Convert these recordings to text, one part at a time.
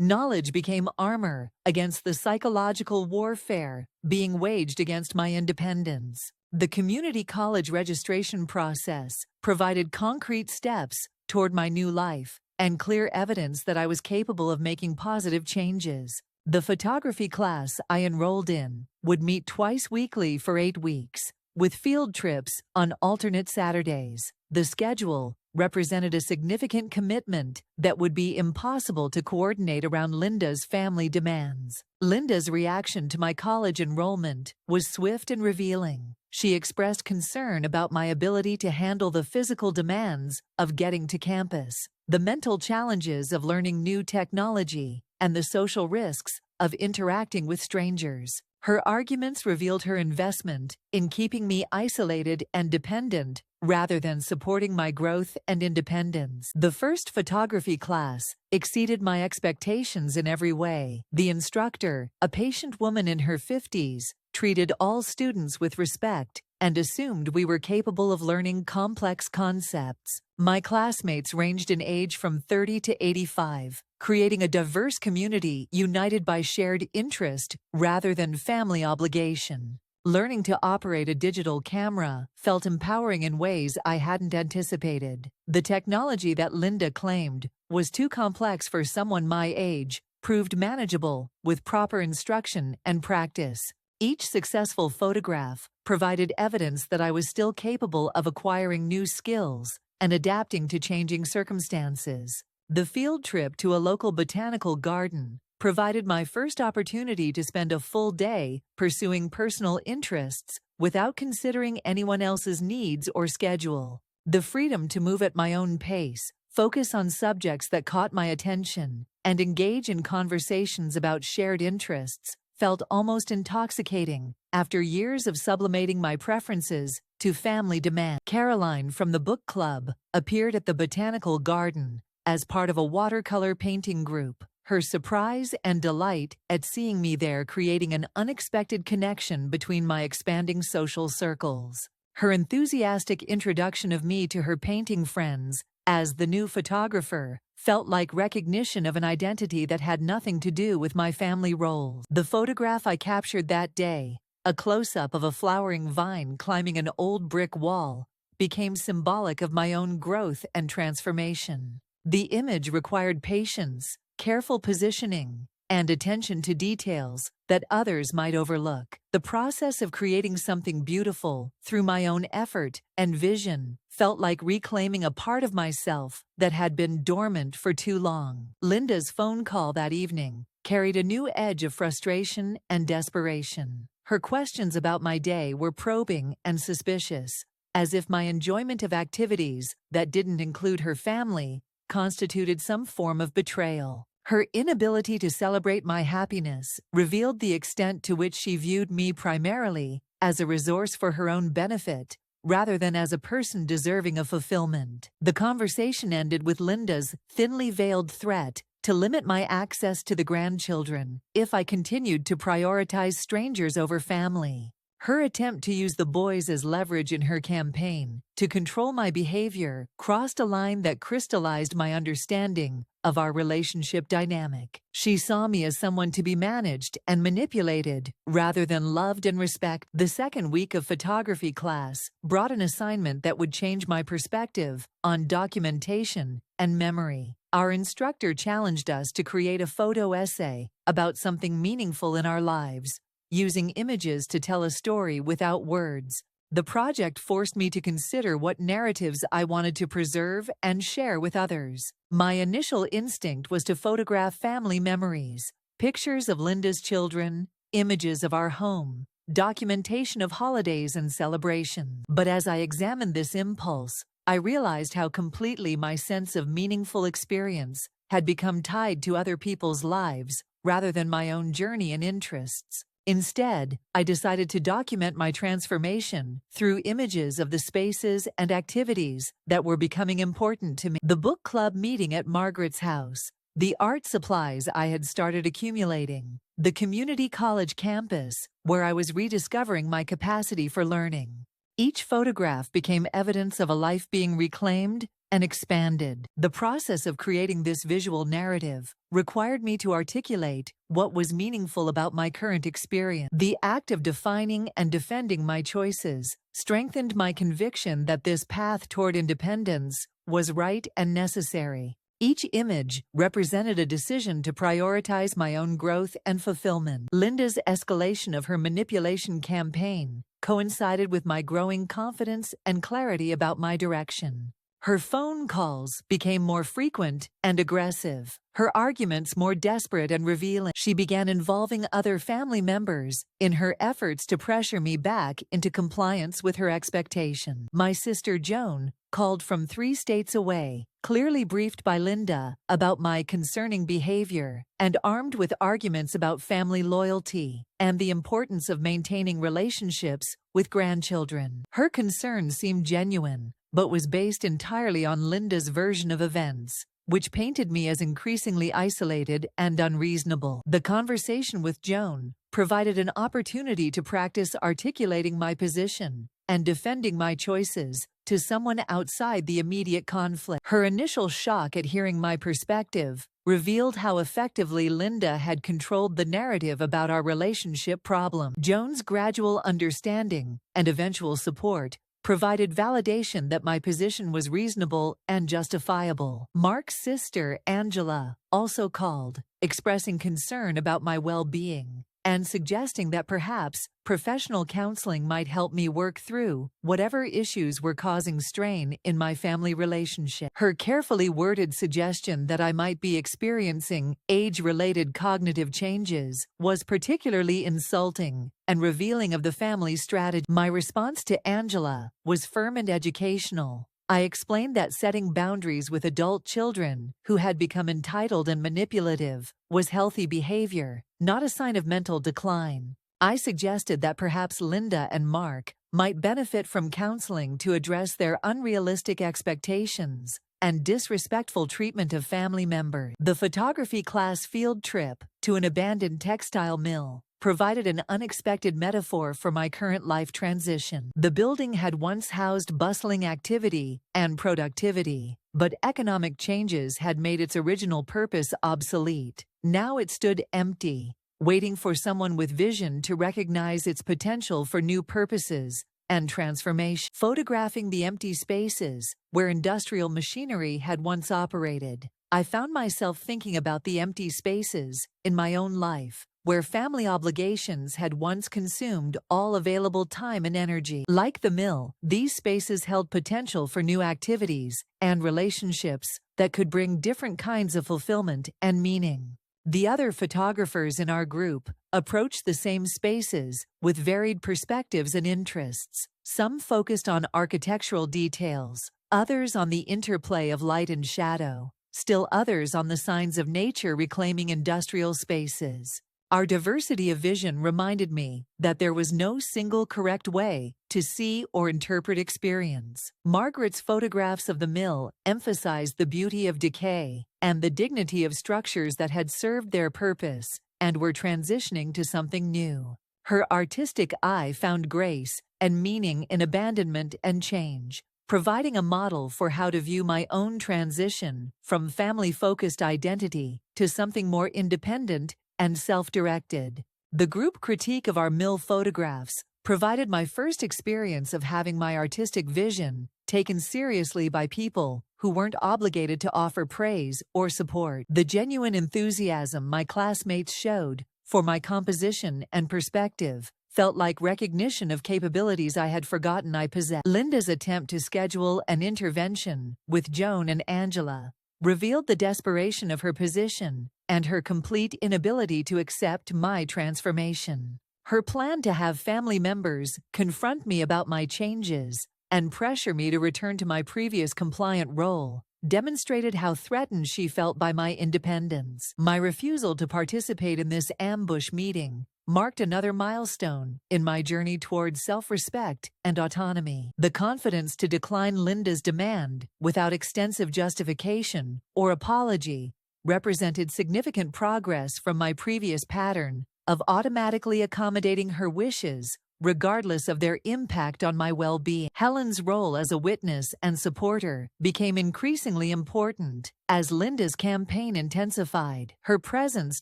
Knowledge became armor against the psychological warfare being waged against my independence. The community college registration process provided concrete steps toward my new life and clear evidence that I was capable of making positive changes. The photography class I enrolled in would meet twice weekly for 8 weeks, with field trips on alternate Saturdays. The schedule represented a significant commitment that would be impossible to coordinate around Linda's family demands. Linda's reaction to my college enrollment was swift and revealing. She expressed concern about my ability to handle the physical demands of getting to campus, the mental challenges of learning new technology, and the social risks of interacting with strangers. Her arguments revealed her investment in keeping me isolated and dependent rather than supporting my growth and independence. The first photography class exceeded my expectations in every way. The instructor, a patient woman in her 50s, treated all students with respect and assumed we were capable of learning complex concepts. My classmates ranged in age from 30 to 85, creating a diverse community united by shared interest rather than family obligation. Learning to operate a digital camera felt empowering in ways I hadn't anticipated. The technology that Linda claimed was too complex for someone my age proved manageable with proper instruction and practice. Each successful photograph provided evidence that I was still capable of acquiring new skills and adapting to changing circumstances. The field trip to a local botanical garden provided my first opportunity to spend a full day pursuing personal interests without considering anyone else's needs or schedule. The freedom to move at my own pace, focus on subjects that caught my attention, and engage in conversations about shared interests felt almost intoxicating after years of sublimating my preferences to family demand. Caroline from the book club appeared at the botanical garden as part of a watercolor painting group. Her surprise and delight at seeing me there creating an unexpected connection between my expanding social circles. Her enthusiastic introduction of me to her painting friends as the new photographer felt like recognition of an identity that had nothing to do with my family roles. The photograph I captured that day, a close-up of a flowering vine climbing an old brick wall, became symbolic of my own growth and transformation. The image required patience, careful positioning, and attention to details that others might overlook. The process of creating something beautiful through my own effort and vision felt like reclaiming a part of myself that had been dormant for too long. Linda's phone call that evening carried a new edge of frustration and desperation. Her questions about my day were probing and suspicious, as if my enjoyment of activities that didn't include her family constituted some form of betrayal. Her inability to celebrate my happiness revealed the extent to which she viewed me primarily as a resource for her own benefit, rather than as a person deserving of fulfillment. The conversation ended with Linda's thinly veiled threat to limit my access to the grandchildren if I continued to prioritize strangers over family. Her attempt to use the boys as leverage in her campaign to control my behavior crossed a line that crystallized my understanding of our relationship dynamic. She saw me as someone to be managed and manipulated rather than loved and respected. The second week of photography class brought an assignment that would change my perspective on documentation and memory. Our instructor challenged us to create a photo essay about something meaningful in our lives, using images to tell a story without words. The project forced me to consider what narratives I wanted to preserve and share with others. My initial instinct was to photograph family memories, pictures of Linda's children, images of our home, documentation of holidays and celebrations. But as I examined this impulse, I realized how completely my sense of meaningful experience had become tied to other people's lives rather than my own journey and interests. Instead, I decided to document my transformation through images of the spaces and activities that were becoming important to me. The book club meeting at Margaret's house, the art supplies I had started accumulating, the community college campus where I was rediscovering my capacity for learning. Each photograph became evidence of a life being reclaimed and expanded. The process of creating this visual narrative required me to articulate what was meaningful about my current experience. The act of defining and defending my choices strengthened my conviction that this path toward independence was right and necessary. Each image represented a decision to prioritize my own growth and fulfillment. Linda's escalation of her manipulation campaign coincided with my growing confidence and clarity about my direction. Her phone calls became more frequent and aggressive, her arguments more desperate and revealing. She began involving other family members in her efforts to pressure me back into compliance with her expectation. My sister Joan called from 3 states away, clearly briefed by Linda about my concerning behavior, and armed with arguments about family loyalty and the importance of maintaining relationships with grandchildren. Her concern seemed genuine, but was based entirely on Linda's version of events, which painted me as increasingly isolated and unreasonable. The conversation with Joan provided an opportunity to practice articulating my position and defending my choices to someone outside the immediate conflict. Her initial shock at hearing my perspective revealed how effectively Linda had controlled the narrative about our relationship problem. Joan's gradual understanding and eventual support provided validation that my position was reasonable and justifiable. Mark's sister, Angela, also called, expressing concern about my well-being and suggesting that perhaps professional counseling might help me work through whatever issues were causing strain in my family relationship. Her carefully worded suggestion that I might be experiencing age-related cognitive changes was particularly insulting and revealing of the family's strategy. My response to Angela was firm and educational. I explained that setting boundaries with adult children who had become entitled and manipulative was healthy behavior, not a sign of mental decline. I suggested that perhaps Linda and Mark might benefit from counseling to address their unrealistic expectations and disrespectful treatment of family members. The photography class field trip to an abandoned textile mill provided an unexpected metaphor for my current life transition. The building had once housed bustling activity and productivity, but economic changes had made its original purpose obsolete. Now it stood empty, waiting for someone with vision to recognize its potential for new purposes and transformation. Photographing the empty spaces where industrial machinery had once operated, I found myself thinking about the empty spaces in my own life, where family obligations had once consumed all available time and energy. Like the mill, these spaces held potential for new activities and relationships that could bring different kinds of fulfillment and meaning. The other photographers in our group approached the same spaces with varied perspectives and interests. Some focused on architectural details, others on the interplay of light and shadow, still others on the signs of nature reclaiming industrial spaces. Our diversity of vision reminded me that there was no single correct way to see or interpret experience. Margaret's photographs of the mill emphasized the beauty of decay and the dignity of structures that had served their purpose and were transitioning to something new. Her artistic eye found grace and meaning in abandonment and change, providing a model for how to view my own transition from family-focused identity to something more independent and self-directed. The group critique of our mill photographs provided my first experience of having my artistic vision taken seriously by people who weren't obligated to offer praise or support. The genuine enthusiasm my classmates showed for my composition and perspective felt like recognition of capabilities I had forgotten I possessed. Linda's attempt to schedule an intervention with Joan and Angela revealed the desperation of her position and her complete inability to accept my transformation. Her plan to have family members confront me about my changes and pressure me to return to my previous compliant role demonstrated how threatened she felt by my independence. My refusal to participate in this ambush meeting marked another milestone in my journey towards self-respect and autonomy. The confidence to decline Linda's demand without extensive justification or apology represented significant progress from my previous pattern of automatically accommodating her wishes regardless of their impact on my well-being. Helen's role as a witness and supporter became increasingly important as Linda's campaign intensified. Her presence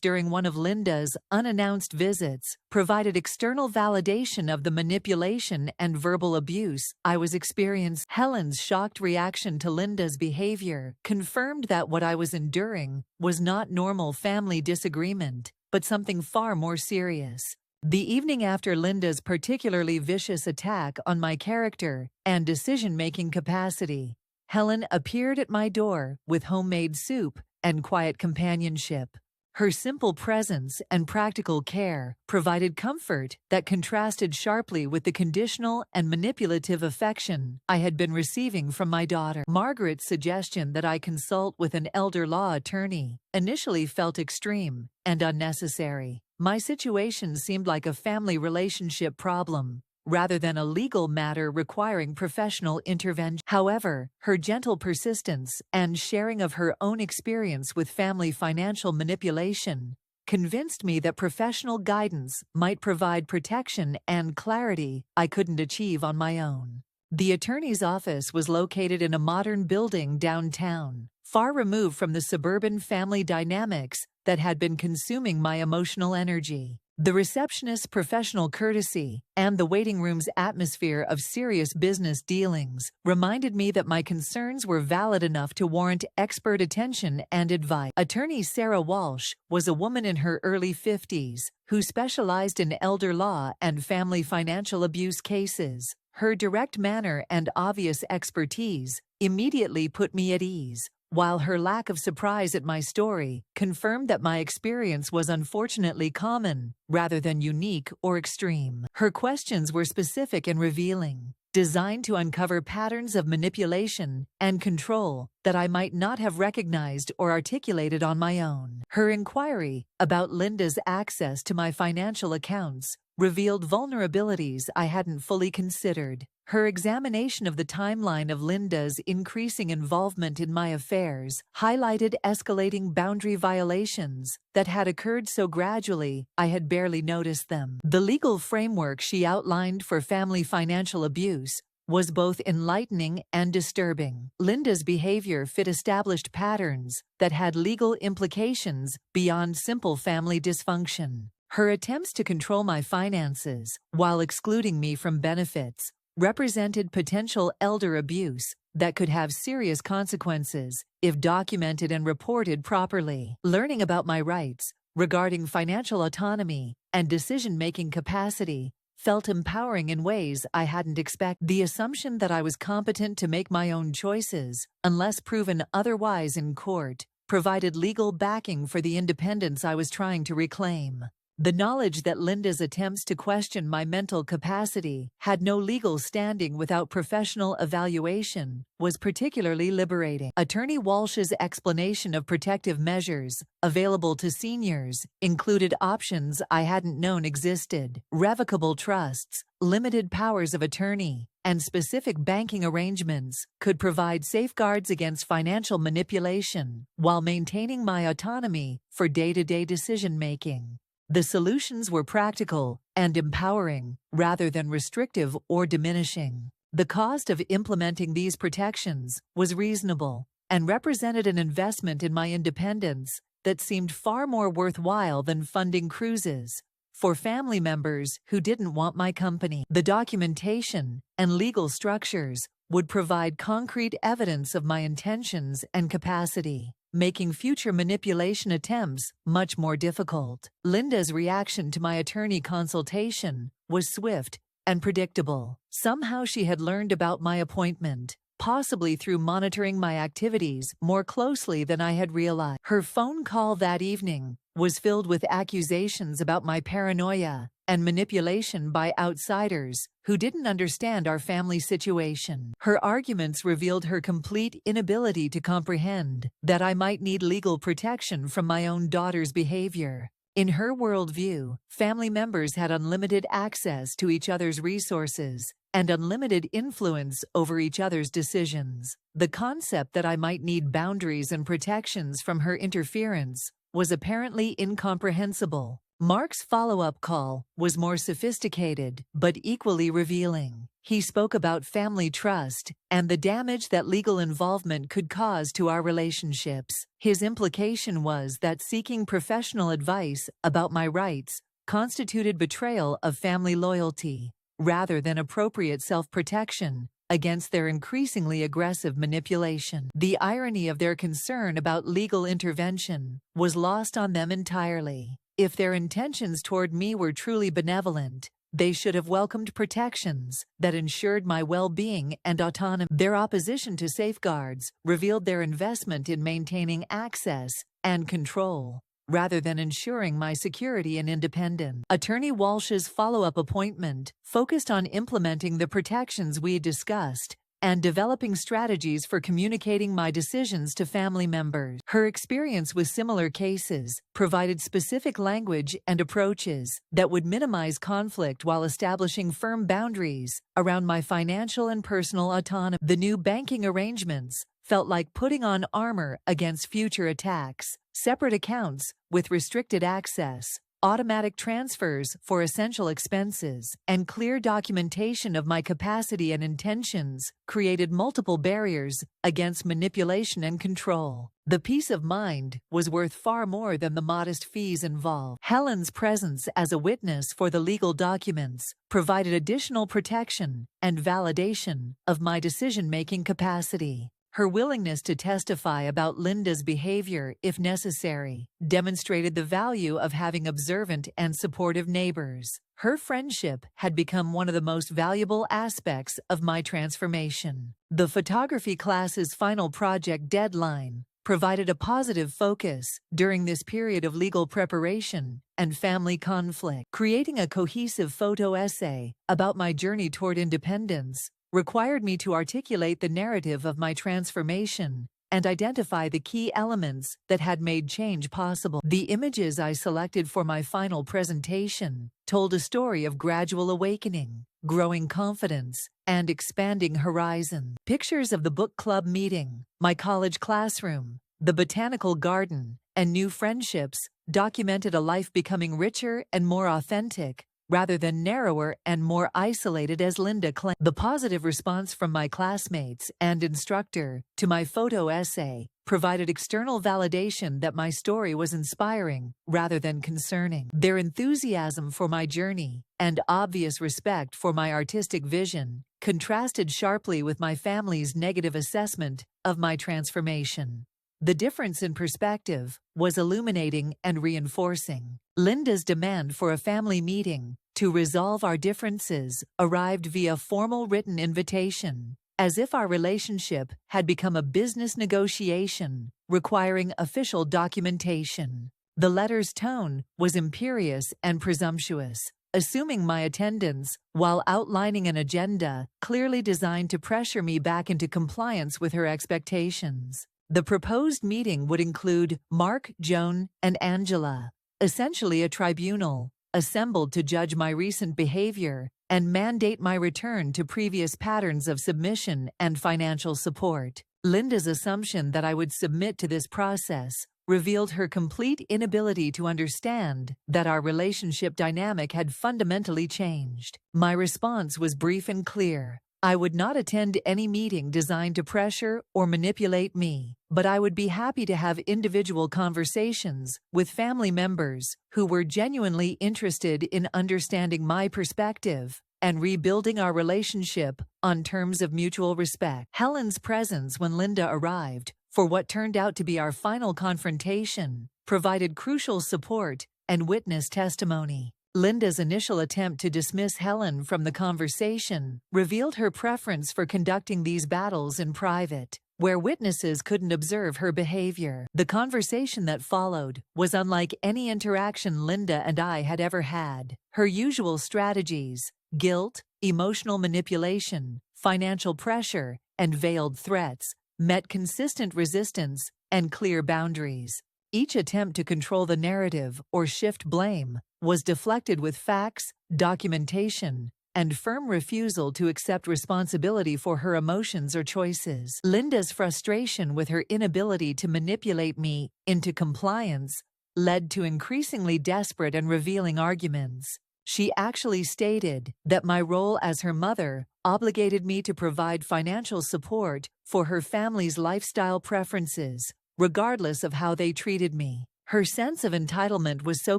during one of Linda's unannounced visits provided external validation of the manipulation and verbal abuse I was experiencing. Helen's shocked reaction to Linda's behavior confirmed that what I was enduring was not normal family disagreement, but something far more serious. The evening after Linda's particularly vicious attack on my character and decision-making capacity, Helen appeared at my door with homemade soup and quiet companionship. Her simple presence and practical care provided comfort that contrasted sharply with the conditional and manipulative affection I had been receiving from my daughter. Margaret's suggestion that I consult with an elder law attorney initially felt extreme and unnecessary. My situation seemed like a family relationship problem, rather than a legal matter requiring professional intervention. However, her gentle persistence and sharing of her own experience with family financial manipulation convinced me that professional guidance might provide protection and clarity I couldn't achieve on my own. The attorney's office was located in a modern building downtown, far removed from the suburban family dynamics that had been consuming my emotional energy. The receptionist's professional courtesy and the waiting room's atmosphere of serious business dealings reminded me that my concerns were valid enough to warrant expert attention and advice. Attorney Sarah Walsh was a woman in her early 50s who specialized in elder law and family financial abuse cases. Her direct manner and obvious expertise immediately put me at ease, while her lack of surprise at my story confirmed that my experience was unfortunately common, rather than unique or extreme. Her questions were specific and revealing, designed to uncover patterns of manipulation and control that I might not have recognized or articulated on my own. Her inquiry about Linda's access to my financial accounts revealed vulnerabilities I hadn't fully considered. Her examination of the timeline of Linda's increasing involvement in my affairs highlighted escalating boundary violations that had occurred so gradually I had barely noticed them. The legal framework she outlined for family financial abuse was both enlightening and disturbing. Linda's behavior fit established patterns that had legal implications beyond simple family dysfunction. Her attempts to control my finances while excluding me from benefits represented potential elder abuse that could have serious consequences if documented and reported properly. Learning about my rights regarding financial autonomy and decision-making capacity felt empowering in ways I hadn't expected. The assumption that I was competent to make my own choices, unless proven otherwise in court, provided legal backing for the independence I was trying to reclaim. The knowledge that Linda's attempts to question my mental capacity had no legal standing without professional evaluation was particularly liberating. Attorney Walsh's explanation of protective measures available to seniors included options I hadn't known existed: revocable trusts, limited powers of attorney, and specific banking arrangements could provide safeguards against financial manipulation while maintaining my autonomy for day-to-day decision-making. The solutions were practical and empowering, rather than restrictive or diminishing. The cost of implementing these protections was reasonable and represented an investment in my independence that seemed far more worthwhile than funding cruises for family members who didn't want my company. The documentation and legal structures would provide concrete evidence of my intentions and capacity, making future manipulation attempts much more difficult. Linda's reaction to my attorney consultation was swift and predictable. Somehow she had learned about my appointment, possibly through monitoring my activities more closely than I had realized. Her phone call that evening was filled with accusations about my paranoia and manipulation by outsiders who didn't understand our family situation. Her arguments revealed her complete inability to comprehend that I might need legal protection from my own daughter's behavior. In her worldview, family members had unlimited access to each other's resources and unlimited influence over each other's decisions. The concept that I might need boundaries and protections from her interference was apparently incomprehensible. Mark's follow-up call was more sophisticated, but equally revealing. He spoke about family trust and the damage that legal involvement could cause to our relationships. His implication was that seeking professional advice about my rights constituted betrayal of family loyalty, rather than appropriate self-protection against their increasingly aggressive manipulation. The irony of their concern about legal intervention was lost on them entirely. If their intentions toward me were truly benevolent, they should have welcomed protections that ensured my well-being and autonomy. Their opposition to safeguards revealed their investment in maintaining access and control, rather than ensuring my security and independence. Attorney Walsh's follow-up appointment focused on implementing the protections we discussed and developing strategies for communicating my decisions to family members. Her experience with similar cases provided specific language and approaches that would minimize conflict while establishing firm boundaries around my financial and personal autonomy. The new banking arrangements felt like putting on armor against future attacks: separate accounts with restricted access, automatic transfers for essential expenses, and clear documentation of my capacity and intentions created multiple barriers against manipulation and control. The peace of mind was worth far more than the modest fees involved. Helen's presence as a witness for the legal documents provided additional protection and validation of my decision-making capacity. Her willingness to testify about Linda's behavior, if necessary, demonstrated the value of having observant and supportive neighbors. Her friendship had become one of the most valuable aspects of my transformation. The photography class's final project deadline provided a positive focus during this period of legal preparation and family conflict. Creating a cohesive photo essay about my journey toward independence required me to articulate the narrative of my transformation and identify the key elements that had made change possible. The images I selected for my final presentation told a story of gradual awakening, growing confidence, and expanding horizons. Pictures of the book club meeting, my college classroom, the botanical garden, and new friendships documented a life becoming richer and more authentic, rather than narrower and more isolated as Linda claimed. The positive response from my classmates and instructor to my photo essay provided external validation that my story was inspiring rather than concerning. Their enthusiasm for my journey and obvious respect for my artistic vision contrasted sharply with my family's negative assessment of my transformation. The difference in perspective was illuminating and reinforcing. Linda's demand for a family meeting to resolve our differences arrived via formal written invitation, as if our relationship had become a business negotiation requiring official documentation. The letter's tone was imperious and presumptuous, assuming my attendance while outlining an agenda clearly designed to pressure me back into compliance with her expectations. The proposed meeting would include Mark, Joan, and Angela, essentially a tribunal, assembled to judge my recent behavior and mandate my return to previous patterns of submission and financial support. Linda's assumption that I would submit to this process revealed her complete inability to understand that our relationship dynamic had fundamentally changed. My response was brief and clear. I would not attend any meeting designed to pressure or manipulate me, but I would be happy to have individual conversations with family members who were genuinely interested in understanding my perspective and rebuilding our relationship on terms of mutual respect. Helen's presence when Linda arrived for what turned out to be our final confrontation provided crucial support and witness testimony. Linda's initial attempt to dismiss Helen from the conversation revealed her preference for conducting these battles in private, where witnesses couldn't observe her behavior. The conversation that followed was unlike any interaction Linda and I had ever had. Her usual strategies, guilt, emotional manipulation, financial pressure, and veiled threats, met consistent resistance and clear boundaries. Each attempt to control the narrative or shift blame was deflected with facts, documentation, and firm refusal to accept responsibility for her emotions or choices. Linda's frustration with her inability to manipulate me into compliance led to increasingly desperate and revealing arguments. She actually stated that my role as her mother obligated me to provide financial support for her family's lifestyle preferences, regardless of how they treated me. Her sense of entitlement was so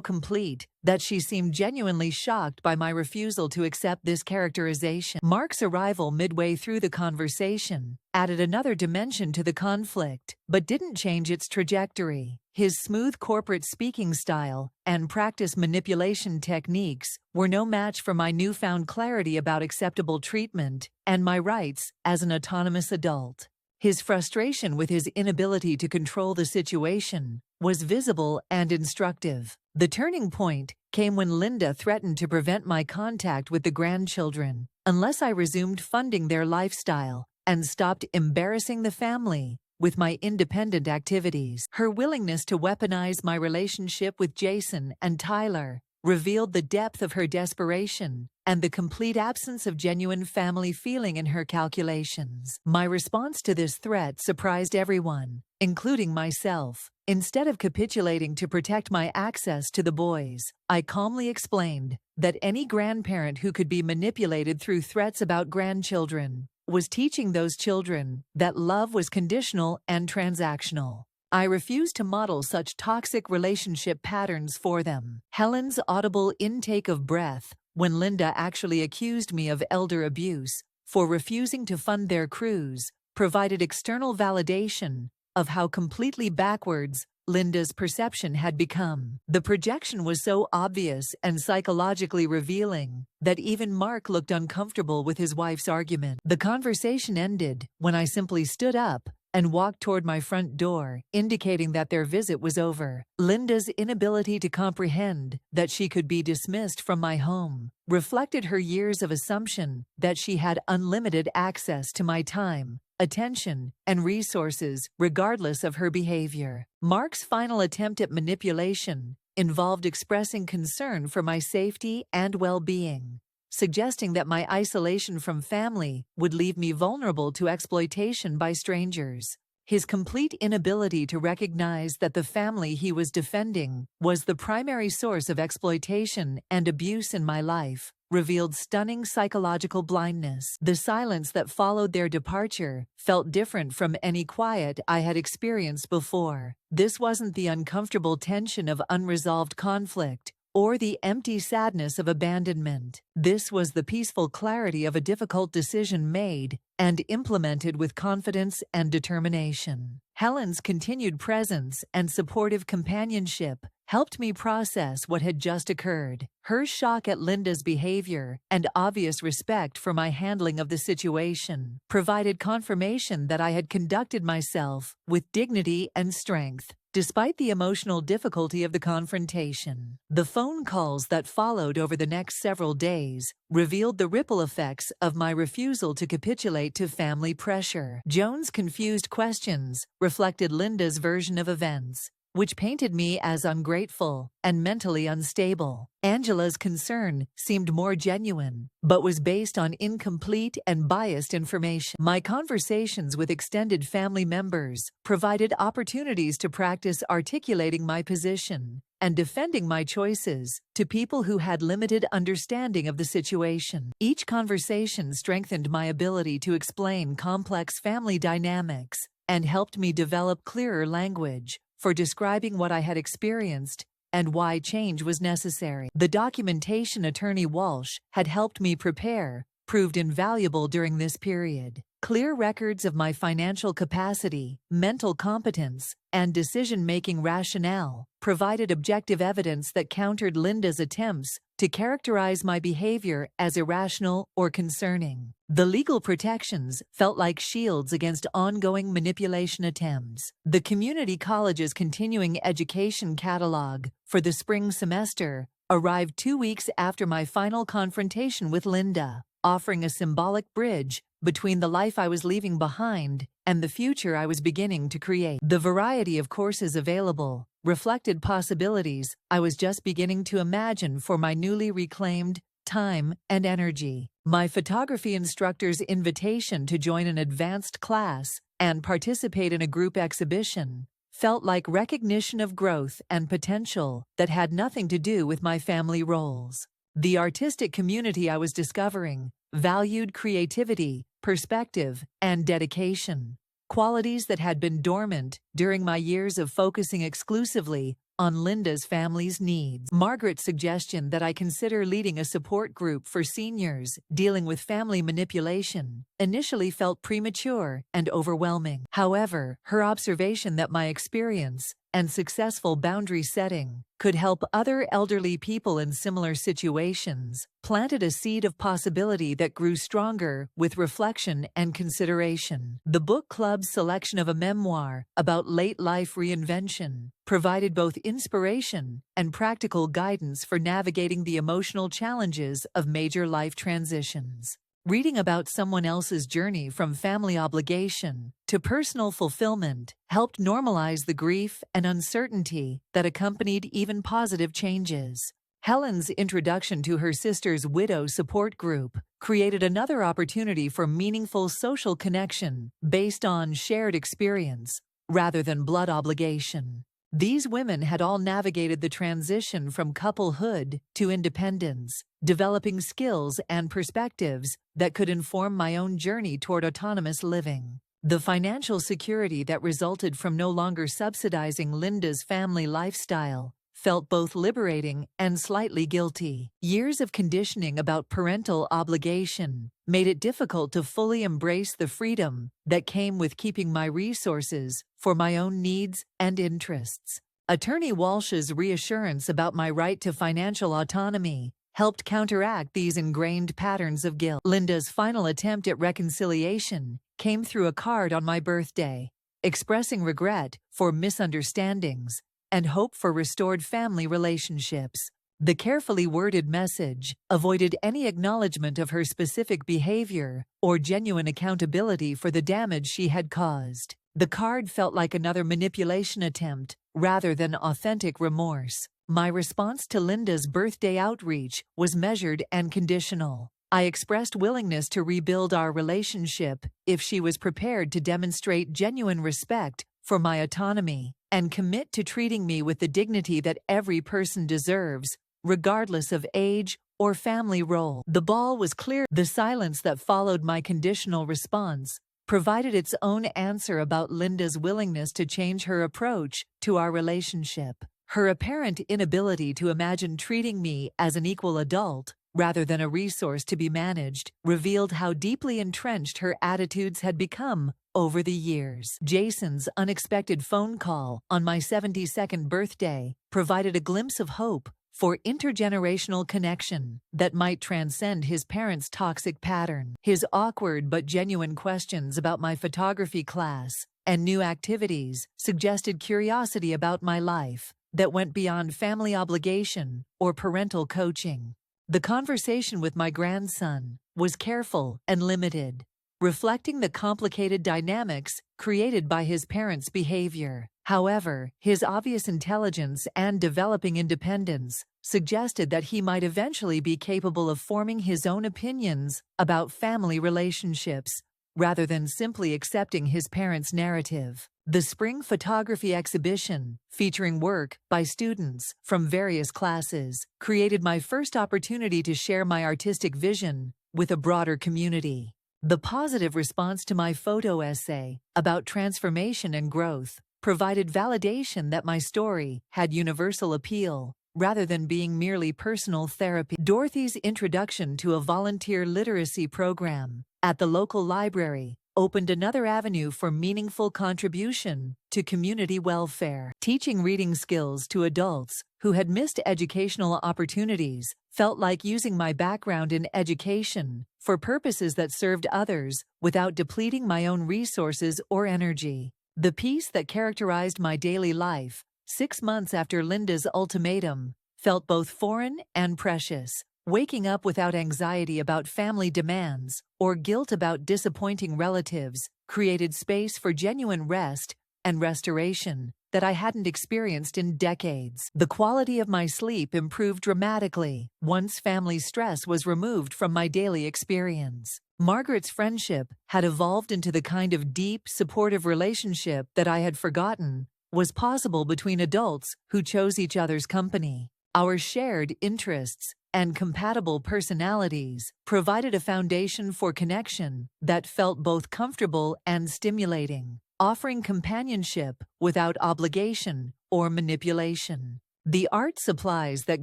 complete that she seemed genuinely shocked by my refusal to accept this characterization. Mark's arrival midway through the conversation added another dimension to the conflict, but didn't change its trajectory. His smooth corporate speaking style and practiced manipulation techniques were no match for my newfound clarity about acceptable treatment and my rights as an autonomous adult. His frustration with his inability to control the situation was visible and instructive. The turning point came when Linda threatened to prevent my contact with the grandchildren unless I resumed funding their lifestyle and stopped embarrassing the family with my independent activities. Her willingness to weaponize my relationship with Jason and Tyler revealed the depth of her desperation and the complete absence of genuine family feeling in her calculations. My response to this threat surprised everyone, including myself. Instead of capitulating to protect my access to the boys, I calmly explained that any grandparent who could be manipulated through threats about grandchildren was teaching those children that love was conditional and transactional. I refused to model such toxic relationship patterns for them. Helen's audible intake of breath when Linda actually accused me of elder abuse for refusing to fund their cruise provided external validation of how completely backwards Linda's perception had become. The projection was so obvious and psychologically revealing that even Mark looked uncomfortable with his wife's argument. The conversation ended when I simply stood up and walked toward my front door, indicating that their visit was over. Linda's inability to comprehend that she could be dismissed from my home reflected her years of assumption that she had unlimited access to my time, attention, and resources, regardless of her behavior. Mark's final attempt at manipulation involved expressing concern for my safety and well-being, suggesting that my isolation from family would leave me vulnerable to exploitation by strangers. His complete inability to recognize that the family he was defending was the primary source of exploitation and abuse in my life revealed stunning psychological blindness. The silence that followed their departure felt different from any quiet I had experienced before. This wasn't the uncomfortable tension of unresolved conflict or the empty sadness of abandonment. This was the peaceful clarity of a difficult decision made and implemented with confidence and determination. Helen's continued presence and supportive companionship helped me process what had just occurred. Her shock at Linda's behavior and obvious respect for my handling of the situation provided confirmation that I had conducted myself with dignity and strength, despite the emotional difficulty of the confrontation. The phone calls that followed over the next several days revealed the ripple effects of my refusal to capitulate to family pressure. Joan's confused questions reflected Linda's version of events, which painted me as ungrateful and mentally unstable. Angela's concern seemed more genuine, but was based on incomplete and biased information. My conversations with extended family members provided opportunities to practice articulating my position and defending my choices to people who had limited understanding of the situation. Each conversation strengthened my ability to explain complex family dynamics and helped me develop clearer language for describing what I had experienced and why change was necessary. The documentation Attorney Walsh had helped me prepare proved invaluable during this period. Clear records of my financial capacity, mental competence, and decision-making rationale provided objective evidence that countered Linda's attempts to characterize my behavior as irrational or concerning. The legal protections felt like shields against ongoing manipulation attempts. The community college's continuing education catalog for the spring semester arrived 2 weeks after my final confrontation with Linda, offering a symbolic bridge between the life I was leaving behind and the future I was beginning to create. The variety of courses available reflected possibilities I was just beginning to imagine for my newly reclaimed time and energy. My photography instructor's invitation to join an advanced class and participate in a group exhibition felt like recognition of growth and potential that had nothing to do with my family roles. The artistic community I was discovering valued creativity, perspective, and dedication, qualities that had been dormant during my years of focusing exclusively on Linda's family's needs. Margaret's suggestion that I consider leading a support group for seniors dealing with family manipulation initially felt premature and overwhelming. However, her observation that my experience and successful boundary setting could help other elderly people in similar situations planted a seed of possibility that grew stronger with reflection and consideration. The book club's selection of a memoir about late-life reinvention provided both inspiration and practical guidance for navigating the emotional challenges of major life transitions. Reading about someone else's journey from family obligation to personal fulfillment helped normalize the grief and uncertainty that accompanied even positive changes. Helen's introduction to her sister's widow support group created another opportunity for meaningful social connection based on shared experience rather than blood obligation. These women had all navigated the transition from couplehood to independence, developing skills and perspectives that could inform my own journey toward autonomous living. The financial security that resulted from no longer subsidizing Linda's family lifestyle felt both liberating and slightly guilty. Years of conditioning about parental obligation made it difficult to fully embrace the freedom that came with keeping my resources for my own needs and interests. Attorney Walsh's reassurance about my right to financial autonomy helped counteract these ingrained patterns of guilt. Linda's final attempt at reconciliation came through a card on my birthday, expressing regret for misunderstandings and hope for restored family relationships. The carefully worded message avoided any acknowledgement of her specific behavior or genuine accountability for the damage she had caused. The card felt like another manipulation attempt rather than authentic remorse. My response to Linda's birthday outreach was measured and conditional. I expressed willingness to rebuild our relationship if she was prepared to demonstrate genuine respect for my autonomy and commit to treating me with the dignity that every person deserves, regardless of age or family role. The ball was clear. The silence that followed my conditional response provided its own answer about Linda's willingness to change her approach to our relationship. Her apparent inability to imagine treating me as an equal adult rather than a resource to be managed revealed how deeply entrenched her attitudes had become over the years. Jason's unexpected phone call on my 72nd birthday provided a glimpse of hope for intergenerational connection that might transcend his parents' toxic pattern. His awkward but genuine questions about my photography class and new activities suggested curiosity about my life that went beyond family obligation or parental coaching. The conversation with my grandson was careful and limited, reflecting the complicated dynamics created by his parents' behavior. However, his obvious intelligence and developing independence suggested that he might eventually be capable of forming his own opinions about family relationships, rather than simply accepting his parents' narrative. The spring photography exhibition, featuring work by students from various classes, created my first opportunity to share my artistic vision with a broader community. The positive response to my photo essay about transformation and growth provided validation that my story had universal appeal, rather than being merely personal therapy. Dorothy's introduction to a volunteer literacy program at the local library opened another avenue for meaningful contribution to community welfare. Teaching reading skills to adults who had missed educational opportunities felt like using my background in education for purposes that served others without depleting my own resources or energy. The peace that characterized my daily life 6 months after Linda's ultimatum felt both foreign and precious. Waking up without anxiety about family demands or guilt about disappointing relatives created space for genuine rest and restoration that I hadn't experienced in decades. The quality of my sleep improved dramatically once family stress was removed from my daily experience. Margaret's friendship had evolved into the kind of deep, supportive relationship that I had forgotten was possible between adults who chose each other's company. Our shared interests and compatible personalities provided a foundation for connection that felt both comfortable and stimulating, offering companionship without obligation or manipulation. The art supplies that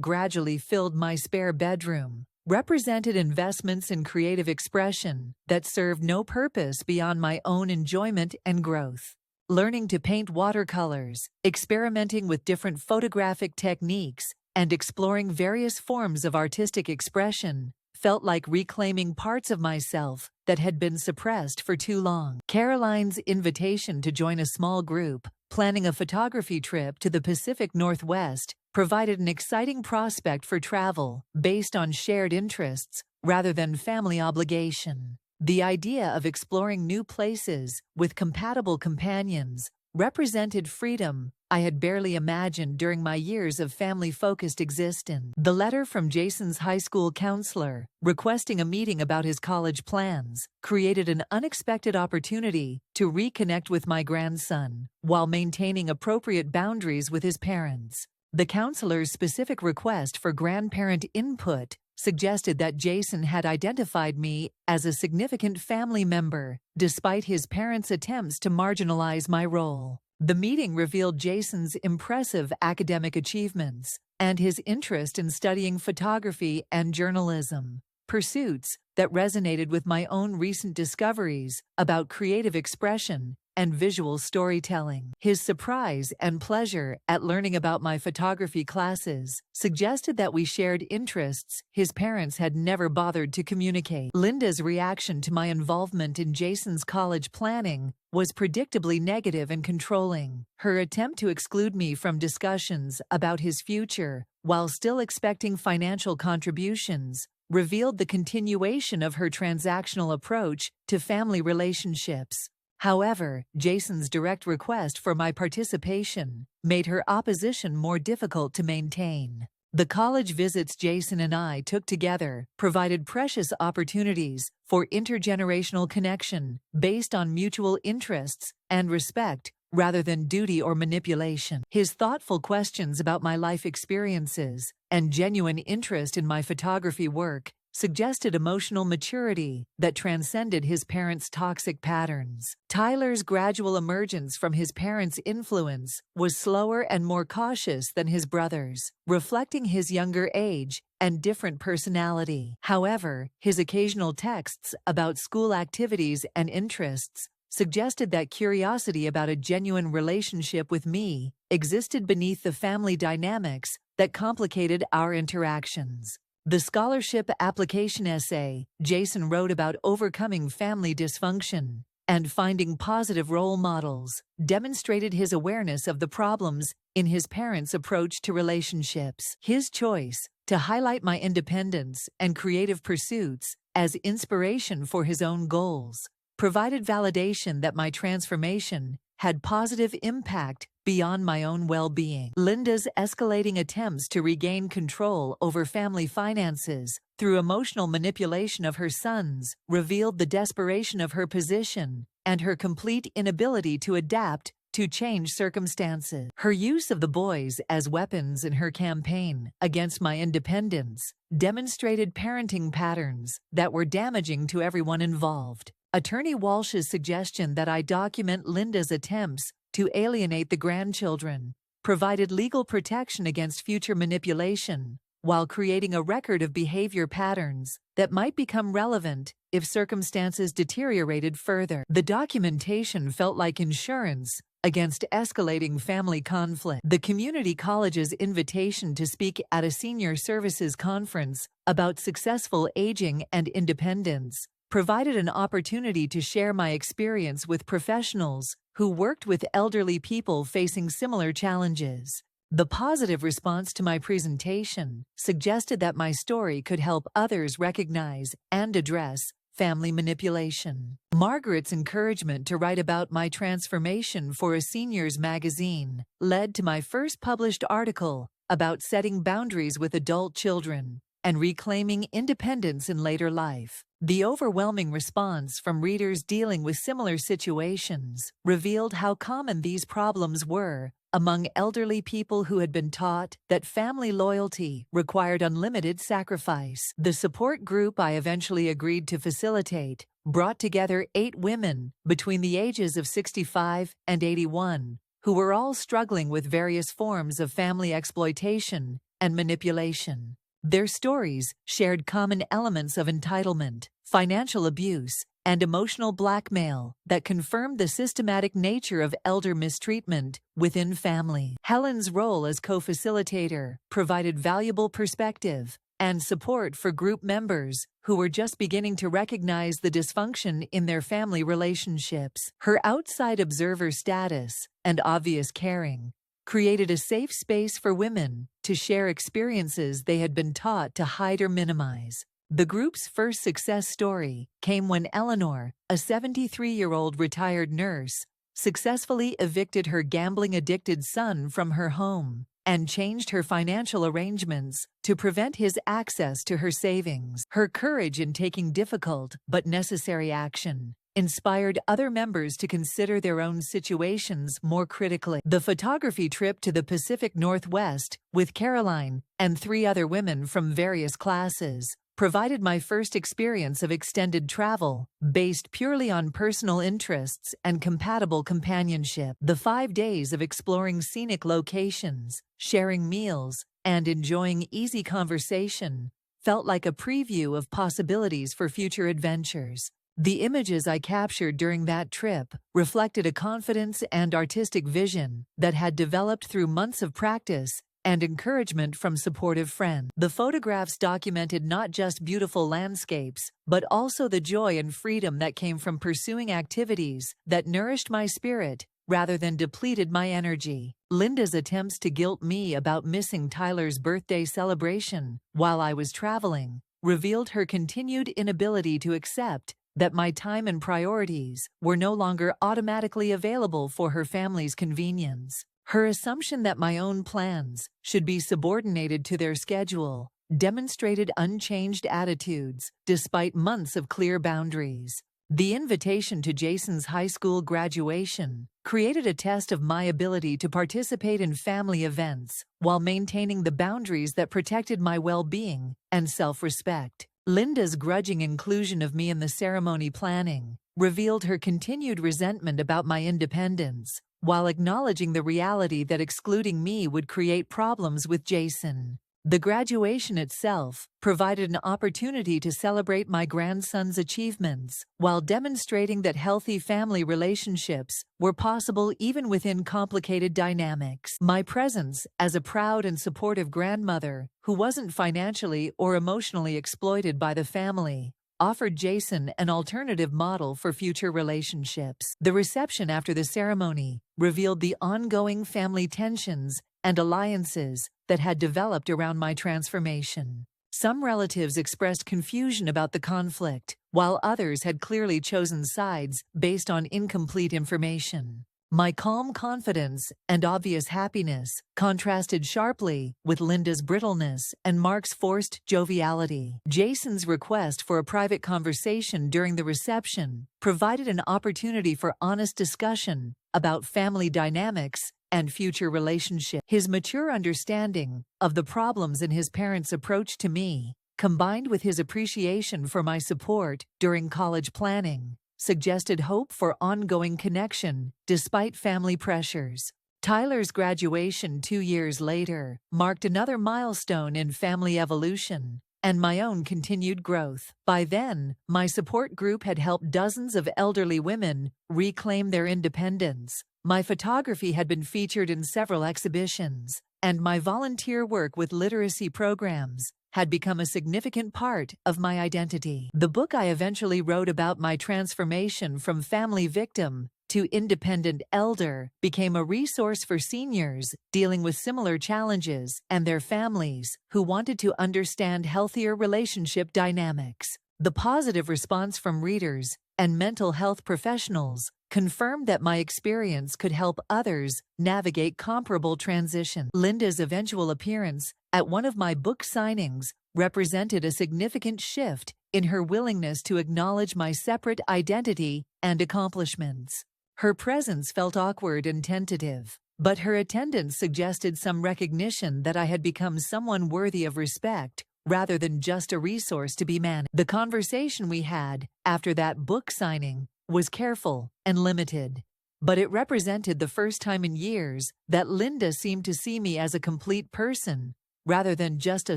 gradually filled my spare bedroom represented investments in creative expression that served no purpose beyond my own enjoyment and growth. Learning to paint watercolors, experimenting with different photographic techniques, and exploring various forms of artistic expression felt like reclaiming parts of myself that had been suppressed for too long. Caroline's invitation to join a small group planning a photography trip to the Pacific Northwest provided an exciting prospect for travel based on shared interests rather than family obligation. The idea of exploring new places with compatible companions represented freedom I had barely imagined during my years of family-focused existence. The letter from Jason's high school counselor, requesting a meeting about his college plans, created an unexpected opportunity to reconnect with my grandson while maintaining appropriate boundaries with his parents. The counselor's specific request for grandparent input suggested that Jason had identified me as a significant family member, despite his parents' attempts to marginalize my role. The meeting revealed Jason's impressive academic achievements and his interest in studying photography and journalism, pursuits that resonated with my own recent discoveries about creative expression and visual storytelling. His surprise and pleasure at learning about my photography classes suggested that we shared interests his parents had never bothered to communicate. Linda's reaction to my involvement in Jason's college planning was predictably negative and controlling. Her attempt to exclude me from discussions about his future while still expecting financial contributions revealed the continuation of her transactional approach to family relationships. However, Jason's direct request for my participation made her opposition more difficult to maintain. The college visits Jason and I took together provided precious opportunities for intergenerational connection based on mutual interests and respect rather than duty or manipulation. His thoughtful questions about my life experiences and genuine interest in my photography work suggested emotional maturity that transcended his parents' toxic patterns. Tyler's gradual emergence from his parents' influence was slower and more cautious than his brother's, reflecting his younger age and different personality. However, his occasional texts about school activities and interests suggested that curiosity about a genuine relationship with me existed beneath the family dynamics that complicated our interactions. The scholarship application essay Jason wrote about overcoming family dysfunction and finding positive role models demonstrated his awareness of the problems in his parents' approach to relationships. His choice to highlight my independence and creative pursuits as inspiration for his own goals provided validation that my transformation had positive impact beyond my own well-being. Linda's escalating attempts to regain control over family finances through emotional manipulation of her sons revealed the desperation of her position and her complete inability to adapt to changed circumstances. Her use of the boys as weapons in her campaign against my independence demonstrated parenting patterns that were damaging to everyone involved. Attorney Walsh's suggestion that I document Linda's attempts to alienate the grandchildren provided legal protection against future manipulation, while creating a record of behavior patterns that might become relevant if circumstances deteriorated further. The documentation felt like insurance against escalating family conflict. The community college's invitation to speak at a senior services conference about successful aging and independence provided an opportunity to share my experience with professionals who worked with elderly people facing similar challenges. The positive response to my presentation suggested that my story could help others recognize and address family manipulation. Margaret's encouragement to write about my transformation for a seniors magazine led to my first published article about setting boundaries with adult children and reclaiming independence in later life. The overwhelming response from readers dealing with similar situations revealed how common these problems were among elderly people who had been taught that family loyalty required unlimited sacrifice. The support group I eventually agreed to facilitate brought together 8 women between the ages of 65 and 81, who were all struggling with various forms of family exploitation and manipulation. Their stories shared common elements of entitlement, financial abuse, and emotional blackmail that confirmed the systematic nature of elder mistreatment within family. Helen's role as co-facilitator provided valuable perspective and support for group members who were just beginning to recognize the dysfunction in their family relationships. Her outside observer status and obvious caring created a safe space for women to share experiences they had been taught to hide or minimize. The group's first success story came when Eleanor, a 73-year-old retired nurse, successfully evicted her gambling-addicted son from her home and changed her financial arrangements to prevent his access to her savings. Her courage in taking difficult but necessary action inspired other members to consider their own situations more critically. The photography trip to the Pacific Northwest with Caroline and 3 other women from various classes provided my first experience of extended travel, based purely on personal interests and compatible companionship. The 5 days of exploring scenic locations, sharing meals, and enjoying easy conversation felt like a preview of possibilities for future adventures. The images I captured during that trip reflected a confidence and artistic vision that had developed through months of practice and encouragement from supportive friends. The photographs documented not just beautiful landscapes, but also the joy and freedom that came from pursuing activities that nourished my spirit rather than depleted my energy. Linda's attempts to guilt me about missing Tyler's birthday celebration while I was traveling revealed her continued inability to accept that my time and priorities were no longer automatically available for her family's convenience. Her assumption that my own plans should be subordinated to their schedule demonstrated unchanged attitudes despite months of clear boundaries. The invitation to Jason's high school graduation created a test of my ability to participate in family events while maintaining the boundaries that protected my well-being and self-respect. Linda's grudging inclusion of me in the ceremony planning revealed her continued resentment about my independence, while acknowledging the reality that excluding me would create problems with Jason. The graduation itself provided an opportunity to celebrate my grandson's achievements, while demonstrating that healthy family relationships were possible even within complicated dynamics. My presence as a proud and supportive grandmother who wasn't financially or emotionally exploited by the family offered Jason an alternative model for future relationships. The reception after the ceremony revealed the ongoing family tensions and alliances that had developed around my transformation. Some relatives expressed confusion about the conflict, while others had clearly chosen sides based on incomplete information. My calm confidence and obvious happiness contrasted sharply with Linda's brittleness and Mark's forced joviality. Jason's request for a private conversation during the reception provided an opportunity for honest discussion about family dynamics and future relationships. His mature understanding of the problems in his parents' approach to me, combined with his appreciation for my support during college planning, suggested hope for ongoing connection despite family pressures. Tyler's graduation 2 years later marked another milestone in family evolution and my own continued growth. By then, my support group had helped dozens of elderly women reclaim their independence. My photography had been featured in several exhibitions, and my volunteer work with literacy programs had become a significant part of my identity. The book I eventually wrote about my transformation from family victim to independent elder became a resource for seniors dealing with similar challenges and their families who wanted to understand healthier relationship dynamics. The positive response from readers and mental health professionals confirmed that my experience could help others navigate comparable transitions. Linda's eventual appearance at one of my book signings represented a significant shift in her willingness to acknowledge my separate identity and accomplishments. Her presence felt awkward and tentative, but her attendance suggested some recognition that I had become someone worthy of respect rather than just a resource to be managed. The conversation we had after that book signing was careful and limited, but it represented the first time in years that Linda seemed to see me as a complete person rather than just a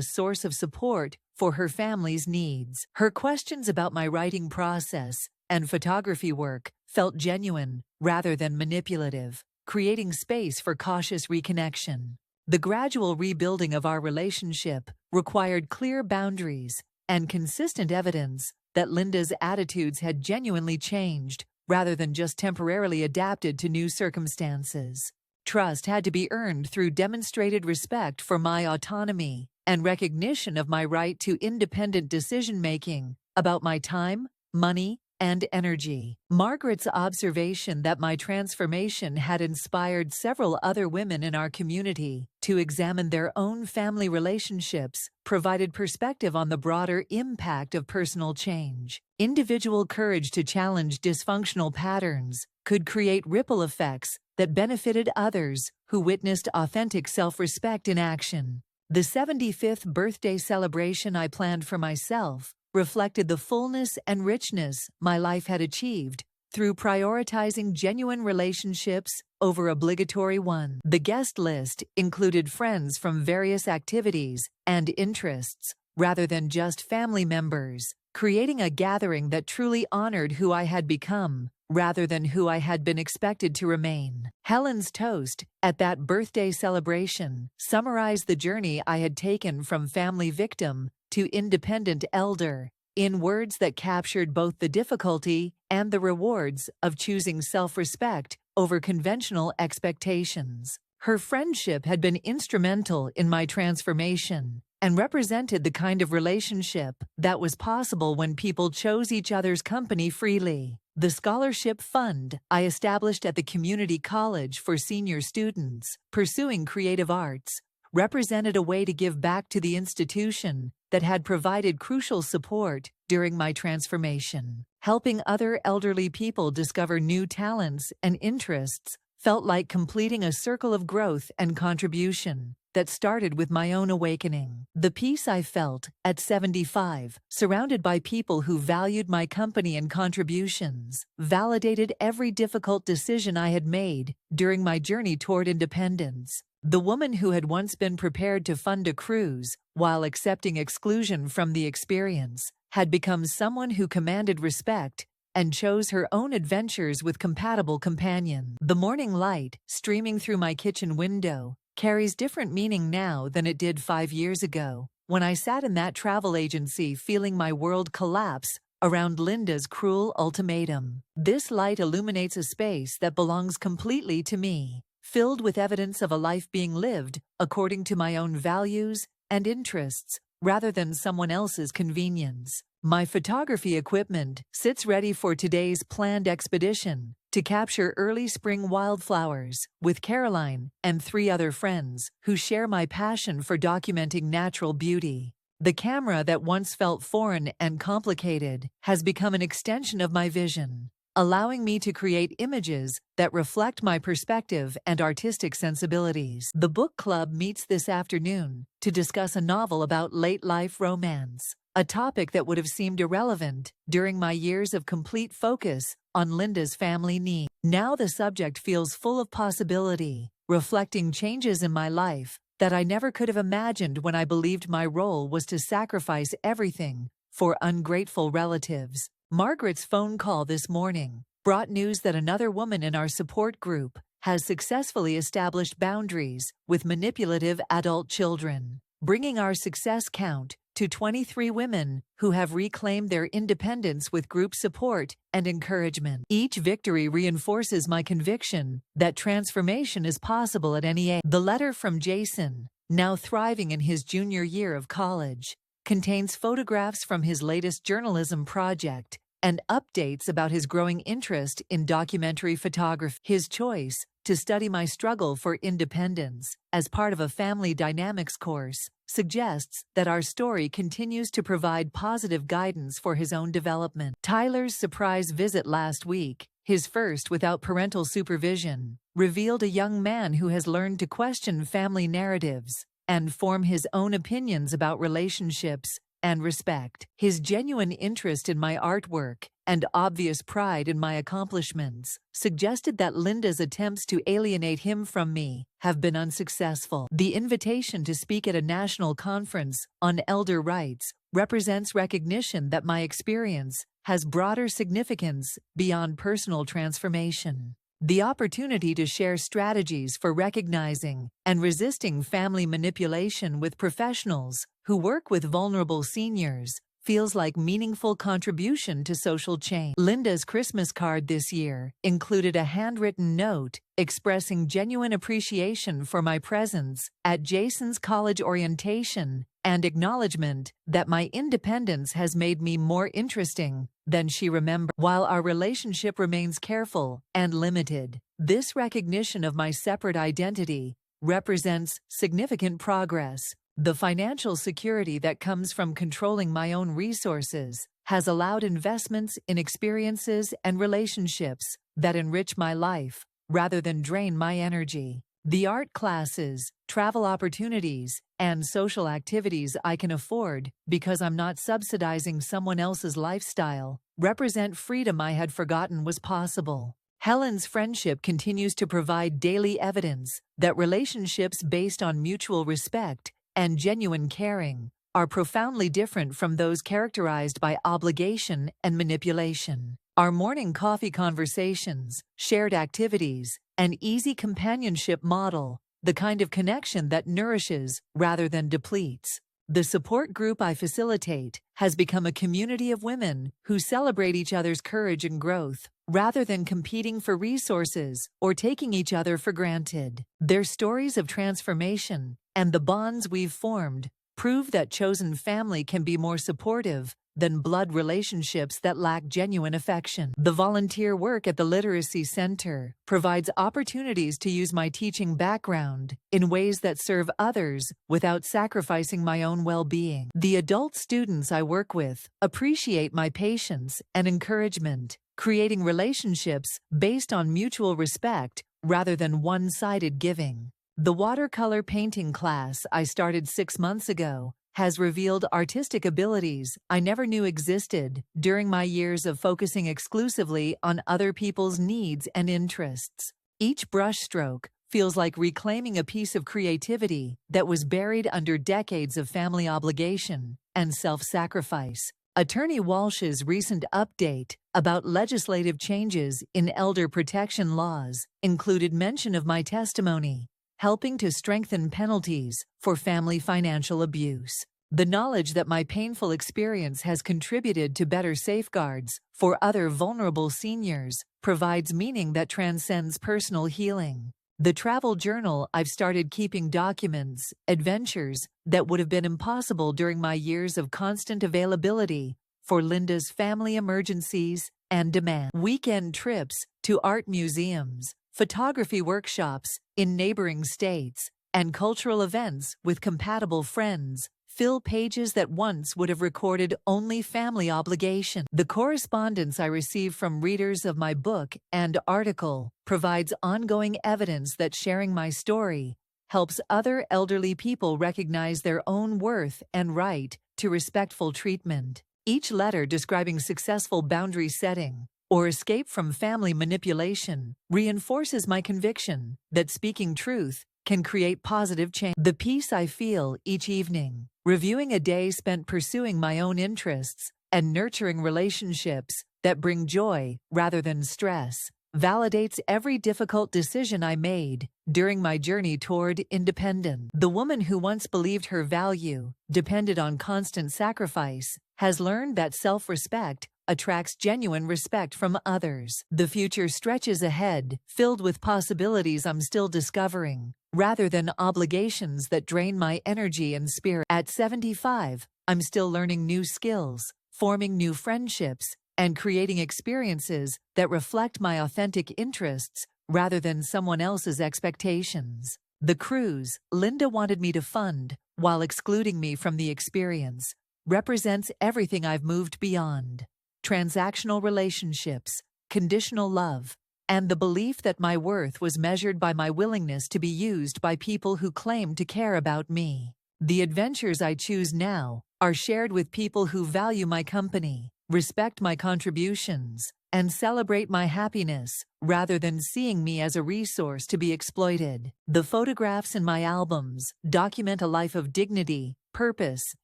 source of support for her family's needs. Her questions about my writing process and photography work felt genuine rather than manipulative, creating space for cautious reconnection. The gradual rebuilding of our relationship required clear boundaries and consistent evidence that Linda's attitudes had genuinely changed rather than just temporarily adapted to new circumstances. Trust had to be earned through demonstrated respect for my autonomy and recognition of my right to independent decision-making about my time, money, and energy. Margaret's observation that my transformation had inspired several other women in our community to examine their own family relationships provided perspective on the broader impact of personal change. Individual courage to challenge dysfunctional patterns could create ripple effects that benefited others who witnessed authentic self-respect in action. The 75th birthday celebration I planned for myself reflected the fullness and richness my life had achieved through prioritizing genuine relationships over obligatory ones. The guest list included friends from various activities and interests rather than just family members, creating a gathering that truly honored who I had become rather than who I had been expected to remain. Helen's toast at that birthday celebration summarized the journey I had taken from family victim to independent elder in words that captured both the difficulty and the rewards of choosing self-respect over conventional expectations. Her friendship had been instrumental in my transformation and represented the kind of relationship that was possible when people chose each other's company freely. The scholarship fund I established at the community college for senior students pursuing creative arts represented a way to give back to the institution that had provided crucial support during my transformation. Helping other elderly people discover new talents and interests felt like completing a circle of growth and contribution that started with my own awakening. The peace I felt at 75, surrounded by people who valued my company and contributions, validated every difficult decision I had made during my journey toward independence. The woman who had once been prepared to fund a cruise while accepting exclusion from the experience had become someone who commanded respect and chose her own adventures with compatible companions. The morning light streaming through my kitchen window carries different meaning now than it did 5 years ago, when I sat in that travel agency feeling my world collapse around Linda's cruel ultimatum. This light illuminates a space that belongs completely to me, filled with evidence of a life being lived according to my own values and interests rather than someone else's convenience. My photography equipment sits ready for today's planned expedition to capture early spring wildflowers with Caroline and 3 other friends who share my passion for documenting natural beauty. The camera that once felt foreign and complicated has become an extension of my vision, allowing me to create images that reflect my perspective and artistic sensibilities. The book club meets this afternoon to discuss a novel about late-life romance, a topic that would have seemed irrelevant during my years of complete focus on Linda's family needs. Now the subject feels full of possibility, reflecting changes in my life that I never could have imagined when I believed my role was to sacrifice everything for ungrateful relatives. Margaret's phone call this morning brought news that another woman in our support group has successfully established boundaries with manipulative adult children, bringing our success count to 23 women who have reclaimed their independence with group support and encouragement. Each victory reinforces my conviction that transformation is possible at any age. The letter from Jason, now thriving in his junior year of college, contains photographs from his latest journalism project and updates about his growing interest in documentary photography. His choice to study my struggle for independence as part of a family dynamics course suggests that our story continues to provide positive guidance for his own development. Tyler's surprise visit last week his first without parental supervision, revealed a young man who has learned to question family narratives and form his own opinions about relationships and respect. His genuine interest in my artwork and obvious pride in my accomplishments suggested that Linda's attempts to alienate him from me have been unsuccessful. The invitation to speak at a national conference on elder rights represents recognition that my experience has broader significance beyond personal transformation. The opportunity to share strategies for recognizing and resisting family manipulation with professionals who work with vulnerable seniors feels like meaningful contribution to social change. Linda's Christmas card this year included a handwritten note expressing genuine appreciation for my presence at Jason's college orientation and acknowledgement that my independence has made me more interesting than she remembered. While our relationship remains careful and limited, this recognition of my separate identity represents significant progress. The financial security that comes from controlling my own resources has allowed investments in experiences and relationships that enrich my life rather than drain my energy. The art classes, travel opportunities, and social activities I can afford because I'm not subsidizing someone else's lifestyle represent freedom I had forgotten was possible. Helen's friendship continues to provide daily evidence that relationships based on mutual respect and genuine caring are profoundly different from those characterized by obligation and manipulation. Our morning coffee conversations, shared activities, and easy companionship model the kind of connection that nourishes rather than depletes. The support group I facilitate has become a community of women who celebrate each other's courage and growth, rather than competing for resources or taking each other for granted. Their stories of transformation and the bonds we've formed prove that chosen family can be more supportive than blood relationships that lack genuine affection. The volunteer work at the Literacy Center provides opportunities to use my teaching background in ways that serve others without sacrificing my own well-being. The adult students I work with appreciate my patience and encouragement, creating relationships based on mutual respect rather than one-sided giving. The watercolor painting class I started 6 months ago has revealed artistic abilities I never knew existed during my years of focusing exclusively on other people's needs and interests. Each brushstroke feels like reclaiming a piece of creativity that was buried under decades of family obligation and self-sacrifice. Attorney Walsh's recent update about legislative changes in elder protection laws included mention of my testimony, helping to strengthen penalties for family financial abuse. The knowledge that my painful experience has contributed to better safeguards for other vulnerable seniors provides meaning that transcends personal healing. The travel journal I've started keeping documents adventures that would have been impossible during my years of constant availability for Linda's family emergencies and demand. Weekend trips to art museums, photography workshops in neighboring states, and cultural events with compatible friends fill pages that once would have recorded only family obligation. The correspondence I receive from readers of my book and article provides ongoing evidence that sharing my story helps other elderly people recognize their own worth and right to respectful treatment. Each letter describing successful boundary setting or escape from family manipulation reinforces my conviction that speaking truth can create positive change. The peace I feel each evening, reviewing a day spent pursuing my own interests and nurturing relationships that bring joy rather than stress, validates every difficult decision I made during my journey toward independence. The woman who once believed her value depended on constant sacrifice has learned that self-respect attracts genuine respect from others. The future stretches ahead, filled with possibilities I'm still discovering, rather than obligations that drain my energy and spirit. At 75, I'm still learning new skills, forming new friendships, and creating experiences that reflect my authentic interests rather than someone else's expectations. The cruise Linda wanted me to fund, while excluding me from the experience, represents everything I've moved beyond. Transactional relationships, conditional love, and the belief that my worth was measured by my willingness to be used by people who claimed to care about me. The adventures I choose now are shared with people who value my company, respect my contributions, and celebrate my happiness, rather than seeing me as a resource to be exploited. The photographs in my albums document a life of dignity, purpose,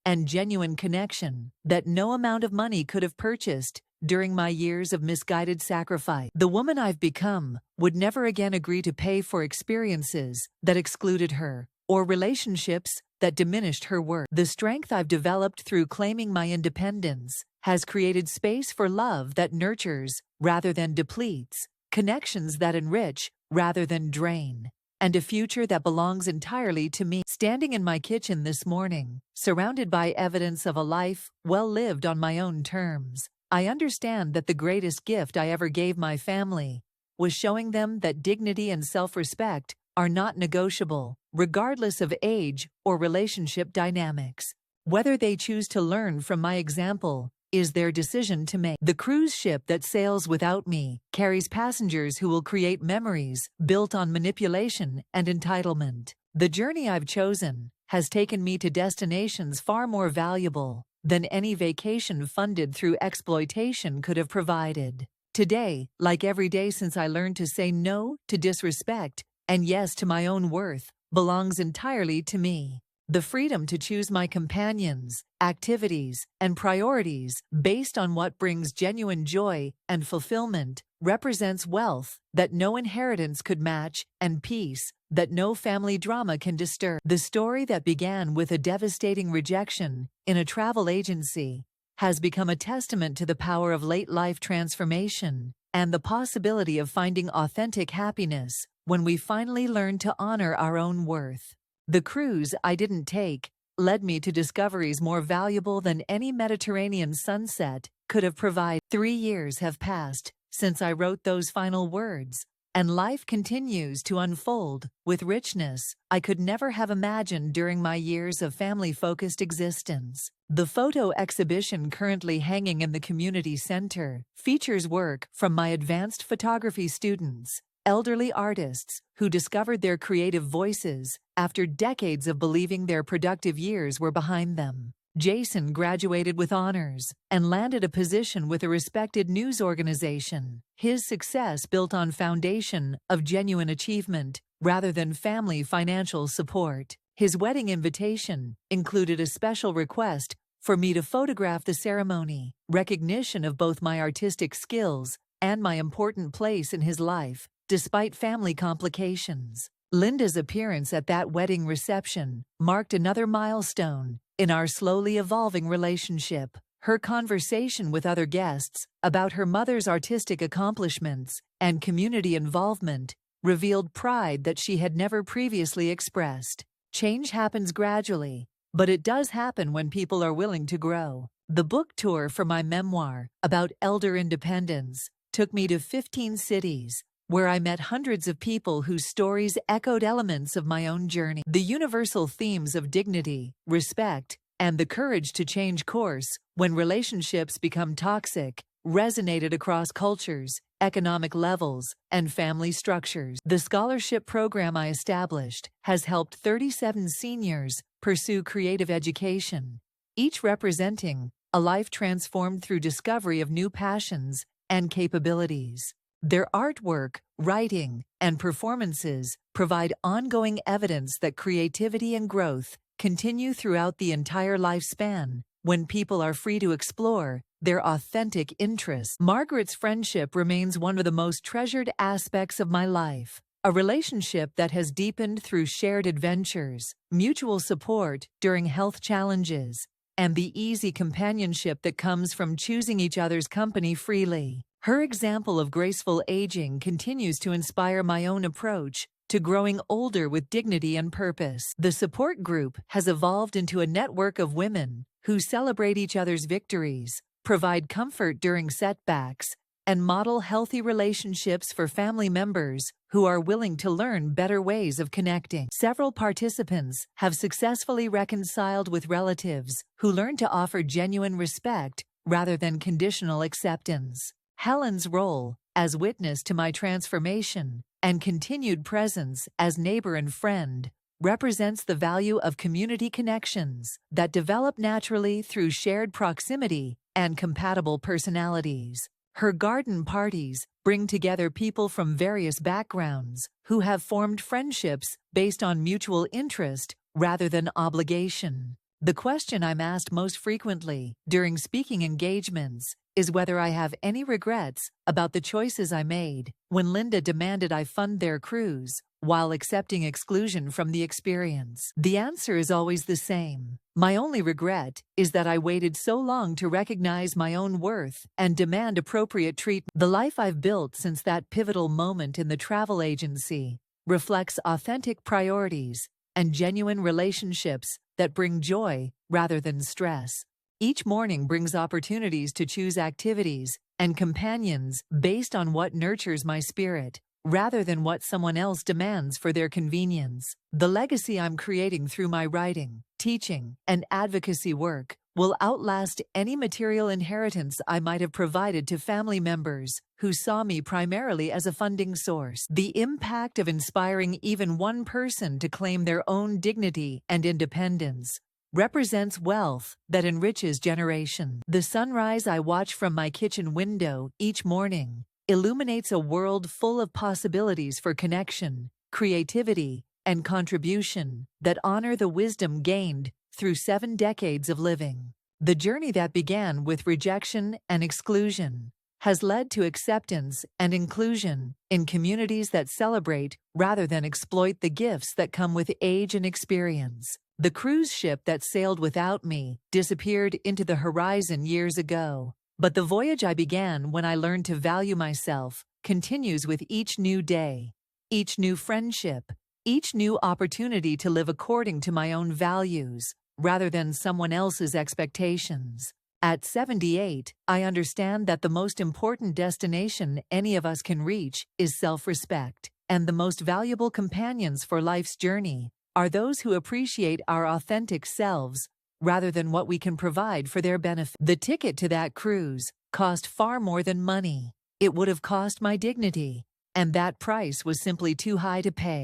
and genuine connection that no amount of money could have purchased during my years of misguided sacrifice. The woman I've become would never again agree to pay for experiences that excluded her, or relationships that diminished her worth. The strength I've developed through claiming my independence has created space for love that nurtures rather than depletes, connections that enrich rather than drain, and a future that belongs entirely to me. Standing in my kitchen this morning, surrounded by evidence of a life well lived on my own terms, I understand that the greatest gift I ever gave my family was showing them that dignity and self-respect are not negotiable, regardless of age or relationship dynamics. Whether they choose to learn from my example is their decision to make. The cruise ship that sails without me carries passengers who will create memories built on manipulation and entitlement. The journey I've chosen has taken me to destinations far more valuable than any vacation funded through exploitation could have provided. Today, like every day since I learned to say no to disrespect and yes to my own worth, belongs entirely to me. The freedom to choose my companions, activities, and priorities based on what brings genuine joy and fulfillment represents wealth that no inheritance could match and peace that no family drama can disturb. The story that began with a devastating rejection in a travel agency has become a testament to the power of late-life transformation and the possibility of finding authentic happiness when we finally learn to honor our own worth. The cruise I didn't take led me to discoveries more valuable than any Mediterranean sunset could have provided. 3 years have passed since I wrote those final words, and life continues to unfold with richness I could never have imagined during my years of family-focused existence. The photo exhibition currently hanging in the community center features work from my advanced photography students, elderly artists who discovered their creative voices after decades of believing their productive years were behind them. Jason graduated with honors and landed a position with a respected news organization. His success built on foundation of genuine achievement rather than family financial support. His wedding invitation included a special request for me to photograph the ceremony, recognition of both my artistic skills and my important place in his life, despite family complications. Linda's appearance at that wedding reception marked another milestone in our slowly evolving relationship. Her conversation with other guests about her mother's artistic accomplishments and community involvement revealed pride that she had never previously expressed. Change happens gradually, but it does happen when people are willing to grow. The book tour for my memoir about elder independence took me to 15 cities, where I met hundreds of people whose stories echoed elements of my own journey. The universal themes of dignity, respect, and the courage to change course when relationships become toxic resonated across cultures, economic levels, and family structures. The scholarship program I established has helped 37 seniors pursue creative education, each representing a life transformed through discovery of new passions and capabilities. Their artwork, writing, and performances provide ongoing evidence that creativity and growth continue throughout the entire lifespan when people are free to explore their authentic interests. Margaret's friendship remains one of the most treasured aspects of my life, a relationship that has deepened through shared adventures, mutual support during health challenges, and the easy companionship that comes from choosing each other's company freely. Her example of graceful aging continues to inspire my own approach to growing older with dignity and purpose. The support group has evolved into a network of women who celebrate each other's victories, provide comfort during setbacks, and model healthy relationships for family members who are willing to learn better ways of connecting. Several participants have successfully reconciled with relatives who learn to offer genuine respect rather than conditional acceptance. Helen's role as witness to my transformation, and continued presence as neighbor and friend, represents the value of community connections that develop naturally through shared proximity and compatible personalities. Her garden parties bring together people from various backgrounds who have formed friendships based on mutual interest rather than obligation. The question I'm asked most frequently during speaking engagements is whether I have any regrets about the choices I made when Linda demanded I fund their cruise while accepting exclusion from the experience. The answer is always the same. My only regret is that I waited so long to recognize my own worth and demand appropriate treatment. The life I've built since that pivotal moment in the travel agency reflects authentic priorities and genuine relationships that bring joy rather than stress. Each morning brings opportunities to choose activities and companions based on what nurtures my spirit, rather than what someone else demands for their convenience. The legacy I'm creating through my writing, teaching, and advocacy work will outlast any material inheritance I might have provided to family members who saw me primarily as a funding source. The impact of inspiring even one person to claim their own dignity and independence represents wealth that enriches generations. The sunrise I watch from my kitchen window each morning illuminates a world full of possibilities for connection, creativity, and contribution that honor the wisdom gained through 7 decades of living. The journey that began with rejection and exclusion has led to acceptance and inclusion in communities that celebrate rather than exploit the gifts that come with age and experience. The cruise ship that sailed without me disappeared into the horizon years ago, but the voyage I began when I learned to value myself continues with each new day, each new friendship, each new opportunity to live according to my own values rather than someone else's expectations. At 78, I understand that the most important destination any of us can reach is self-respect, and the most valuable companions for life's journey are those who appreciate our authentic selves rather than what we can provide for their benefit. The ticket to that cruise cost far more than money. It would have cost my dignity, and that price was simply too high to pay.